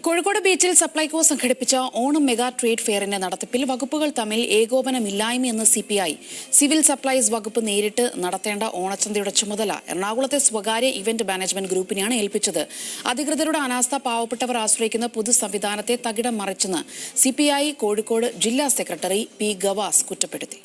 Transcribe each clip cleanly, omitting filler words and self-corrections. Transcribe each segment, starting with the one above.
കോഴിക്കോട് ബീച്ചിൽ സപ്ലൈകോ സംഘടിപ്പിച്ച Onam mega trade ഫെയറിന്റെ നടത്തിപ്പിൽ വകുപ്പുകൾ തമ്മിൽ ഏകോപനമില്ലായ്മയെന്ന് CPI. സിവിൽ സപ്ലൈസ് വകുപ്പ് നേരിട്ട് നടത്തേണ്ട ഓണച്ചന്തയുടെ ചുമതല എറണാകുളത്തെ സ്വകാര്യ ഇവന്റ് മാനേജ്മെന്റ് ഗ്രൂപ്പിനെയാണ് ഏൽപ്പിച്ചത്. അധികൃതരുടെ അനാസ്ഥ പാവപ്പെട്ടവർ ആശ്രയിക്കുന്ന പൊതു സംവിധാനത്തെ തകിടം മറിച്ചെന്ന് CPI കോഴിക്കോട് ജില്ലാ സെക്രട്ടറി P. ഗവാസ് കുറ്റപ്പെടുത്തി.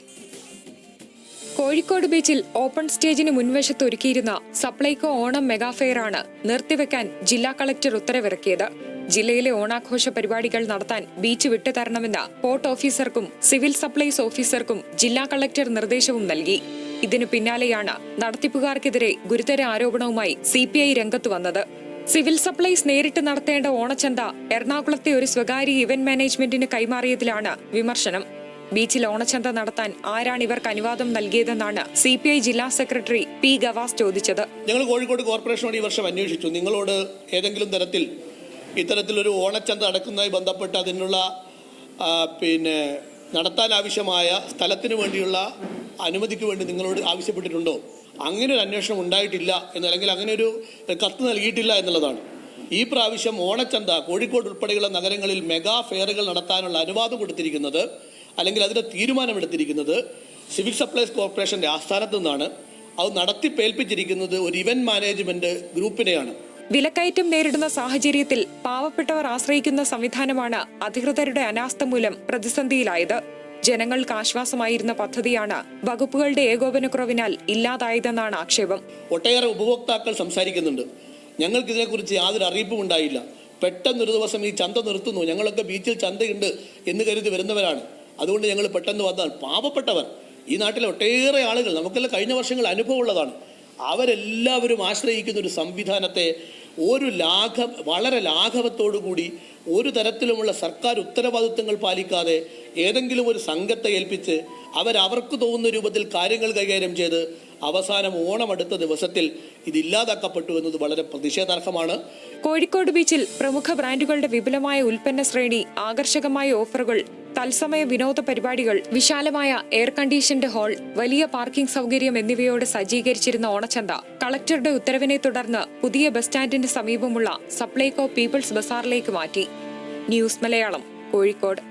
കോഴിക്കോട് ബീച്ചിൽ ഓപ്പൺ സ്റ്റേജിന് മുൻവശത്ത് ഒരുക്കിയിരുന്ന സപ്ലൈകോ ഓണം മെഗാ ഫെയറാണ് നിർത്തിവെക്കാൻ ജില്ലാ കളക്ടർ ഉത്തരവിറക്കിയത്. ജില്ലയിലെ ഓണാഘോഷ പരിപാടികൾ നടത്താൻ ബീച്ച് വിട്ടുതരണമെന്ന് പോർട്ട് ഓഫീസർക്കും സിവിൽ സപ്ലൈസ് ഓഫീസർക്കും ജില്ലാ കളക്ടർ നിർദ്ദേശവും നൽകി. ഇതിനു പിന്നാലെയാണ് നടത്തിപ്പുകാർക്കെതിരെ ഗുരുതര ആരോപണവുമായി CPI രംഗത്തു വന്നത്. സിവിൽ സപ്ലൈസ് നേരിട്ട് നടത്തേണ്ട ഓണച്ചന്ത എറണാകുളത്തെ ഒരു സ്വകാര്യ ഇവന്റ് മാനേജ്മെന്റിന് കൈമാറിയതിലാണ് വിമർശനം. ബീച്ചിൽ ഓണച്ചന്ത നടത്താൻ ആരാണ് ഇവർക്ക് അനുവാദം നൽകിയതെന്നാണ് CPI ജില്ലാ സെക്രട്ടറി P. ഗവാസ് ചോദിച്ചത്. ഞങ്ങൾ കോഴിക്കോട് കോർപ്പറേഷനോട് ഈ വർഷം അന്വേഷിച്ചു. നിങ്ങളോട് ഏതെങ്കിലും തരത്തിൽ ഇത്തരത്തിലൊരു ഓണച്ചന്ത നടക്കുന്നതുമായി ബന്ധപ്പെട്ട് അതിനുള്ള നടത്താൻ ആവശ്യമായ സ്ഥലത്തിന് വേണ്ടിയുള്ള അനുമതിക്ക് വേണ്ടി നിങ്ങളോട് ആവശ്യപ്പെട്ടിട്ടുണ്ടോ? അങ്ങനെ ഒരു അന്വേഷണം ഉണ്ടായിട്ടില്ല എന്നല്ലെങ്കിൽ അങ്ങനെ ഒരു കത്ത് നൽകിയിട്ടില്ല എന്നുള്ളതാണ്. ഈ പ്രാവശ്യം ഓണച്ചന്ത കോഴിക്കോട് ഉൾപ്പെടെയുള്ള നഗരങ്ങളിൽ മെഗാ ഫെയറുകൾ നടത്താനുള്ള അനുവാദം കൊടുത്തിരിക്കുന്നത് അല്ലെങ്കിൽ അതിന്റെ തീരുമാനമെടുത്തിരിക്കുന്നത് സിവിൽ സപ്ലൈസ് കോർപ്പറേഷന്റെ ആസ്ഥാനത്ത് നിന്നാണ്. അത് നടത്തിപ്പേൽപ്പിച്ചിരിക്കുന്നത് ഒരു ഇവന്റ് മാനേജ്മെന്റ് ഗ്രൂപ്പിനെയാണ്. വിലക്കയറ്റം നേരിടുന്ന സാഹചര്യത്തിൽ പാവപ്പെട്ടവർ ആശ്രയിക്കുന്ന സംവിധാനമാണ് അധികൃതരുടെ അനാസ്ഥ മൂലം പ്രതിസന്ധിയിലായത്. ജനങ്ങൾക്ക് ആശ്വാസമായിരുന്ന പദ്ധതിയാണ് വകുപ്പുകളുടെ ഏകോപനക്കുറവിനാൽ ഇല്ലാതായതെന്നാണ് ആക്ഷേപം. ഒട്ടേറെ ഉപഭോക്താക്കൾ സംസാരിക്കുന്നുണ്ട്. ഞങ്ങൾക്ക് ഇതിനെക്കുറിച്ച് യാതൊരു അറിയിപ്പും ഉണ്ടായില്ല. പെട്ടെന്നൊരു ദിവസം ഈ ചന്ത നിർത്തുന്നു, ഞങ്ങളൊക്കെ ബീച്ചിൽ ചന്തയുണ്ട് എന്ന് കരുതി വരുന്നവരാണ്. അതുകൊണ്ട് ഞങ്ങൾ പെട്ടെന്ന് വന്നാൽ പാവപ്പെട്ടവർ, ഈ നാട്ടിലെ ഒട്ടേറെ ആളുകൾ, നമുക്കെല്ലാം കഴിഞ്ഞ വർഷങ്ങൾ അനുഭവമുള്ളതാണ്, അവരെല്ലാവരും ആശ്രയിക്കുന്ന ഒരു സംവിധാനത്തെ വളരെ ലാഘവത്തോടുകൂടി ഒരു തരത്തിലുമുള്ള സർക്കാർ ഉത്തരവാദിത്വങ്ങൾ പാലിക്കാതെ ഏതെങ്കിലും ഒരു സംഘത്തെ ഏൽപ്പിച്ച് അവർക്ക് തോന്നുന്ന രൂപത്തിൽ കാര്യങ്ങൾ കൈകാര്യം ചെയ്ത് അവസാനം ഓണം അടുത്ത ദിവസത്തിൽ ഇതില്ലാതാക്കപ്പെട്ടു എന്നത് വളരെ പ്രതിഷേധാർഹമാണ്. കോഴിക്കോട് ബീച്ചിൽ പ്രമുഖ ബ്രാൻഡുകളുടെ വിപുലമായ ഉൽപ്പന്ന ശ്രേണി, ആകർഷകമായ ഓഫറുകൾ, തത്സമയ വിനോദ പരിപാടികൾ, വിശാലമായ എയർ കണ്ടീഷൻഡ് ഹാൾ, വലിയ പാർക്കിംഗ് സൗകര്യം എന്നിവയോട് സജ്ജീകരിച്ചിരുന്ന ഓണച്ചന്ത കളക്ടറുടെ ഉത്തരവിനെ തുടർന്ന് പുതിയ ബസ് സ്റ്റാൻഡിന് സമീപമുള്ള സപ്ലൈകോ പീപ്പിൾസ് ബസാറിലേക്ക് മാറ്റി. ന്യൂസ് മലയാളം, കോഴിക്കോട്.